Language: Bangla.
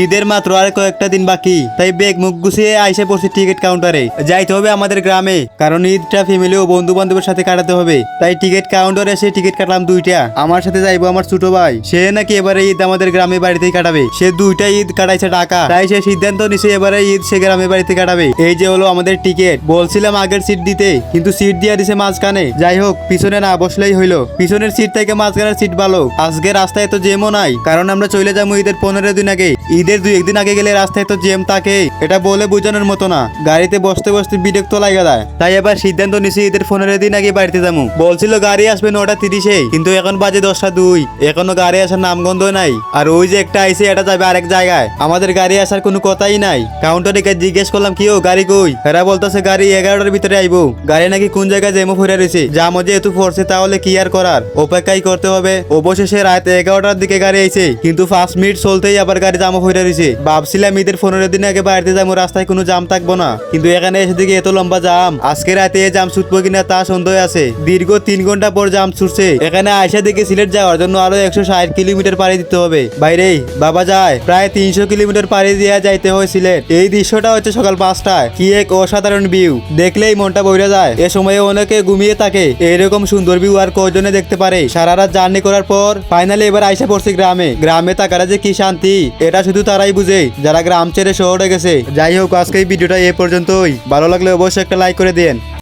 ঈদের মাত্র আর কয়েকটা দিন বাকি, তাই বেগ মুখ গুছিয়ে আইসে পড়ছি টিকিট কাউন্টারে। যাইতে হবে আমাদের গ্রামে, কারণ ঈদটা ফ্যামিলি ও বন্ধু বান্ধবের সাথে কাটাতে হবে। তাই টিকিট কাউন্টারে এসে টিকিট কাটলাম দুইটা। আমার সাথে যাইবো আমার ছোট ভাই, সে নাকি এবারে ঈদ আমাদের গ্রামে বাড়িতেই কাটাবে। সে দুইটা ঈদ কাটাইছে ঢাকা, তাই সে সিদ্ধান্ত নিছে এবারে ঈদ সে গ্রামে বাড়িতে কাটাবে। এই যে হলো আমাদের টিকিট। বলছিলাম আগের সিট দিতে, কিন্তু সিট দিয়ে দিছে মাঝখানে। যাই হোক, পিছনে না বসলেই হইলো। পিছনের সিট থেকে মাঝখানের সিট ভালো। আজকে রাস্তায় তো জ্যামও নাই, কারণ আমরা চলে যাবো ঈদের 15 দিন আগে। ঈদের 2-1 দিন আগে গেলে রাস্তায় তো জ্যাম থাকে, এটা বলে বোঝানোর মতো না। গাড়িতে বসতে বসতে বিরক্ত লাগা যায়। তাই এবার সিদ্ধান্ত নিছি ঈদের 15 দিন আগে বাড়িতে যাবো। বলছিল গাড়ি আসবে 9টা 30-এ, কিন্তু এখন বাজে 10টা 2। এখনো গাড়ি আসার নামগন্ধ নাই। আর ওই যে একটা আইছে, এটা যাবে আরেক জায়গায়। আমাদের গাড়ি আসার কোনো কথাই নাই। কাউন্টারে জিজ্ঞেস করলাম কি ও গাড়ি কই, এরা বলতেছে গাড়ি 11টার ভিতরে আইবো। গাড়ি নাকি কোন জায়গায় জ্যামও ফিরে রয়েছে। জামও যেহেতু পড়ছে, তাহলে কি আর করার, অপেক্ষাই করতে হবে। অবশেষে রাত 11টার দিকে গাড়ি আইছে, কিন্তু 5 মিনিট চলতেই আবার গাড়ি জামও ফিরে রয়েছে। ভাবছিলাম ঈদের 15 দিন আগে বাড়িতে যাবো, রাস্তায় কোনো জাম থাকবো না, কিন্তু এখানে এসে দিকে এত লম্বা জাম। আজকে রাতে জাম ছুটবো কিনা তা সন্দেহ আছে। দীর্ঘ 3 ঘন্টা পর জাম ছুটছে। এখানে আয়সা দিকে সিলেট যাওয়ার জন্য আরো 160 কিলোমিটার পাড়ি দিতে হবে। বাইরে বাবা যায় প্রায় 300 কিলোমিটার পাড়ি দিয়ে যাইতে হয় সিলেট। এই দৃশ্যটা হচ্ছে সকাল 5টায়, কি এক অসাধারণ ভিউ, দেখলেই মনটা বইরা যায়। এ সময়ে অনেকে ঘুমিয়ে থাকে। এরকম সুন্দর ভিউ আর কয়জনে দেখতে পারে। সারা রাত জার্নি করার পর ফাইনালি এবার আইসা পড়ছি গ্রামে। গ্রামে থাকাটা যে কি শান্তি, এটা শুধু তারাই বুঝে যারা গ্রাম ছেড়ে শহরে গেছে। যাই হোক, আজকে এই ভিডিওটা এ পর্যন্তই। ভালো লাগলে অবশ্যই একটা লাইক করে দেন।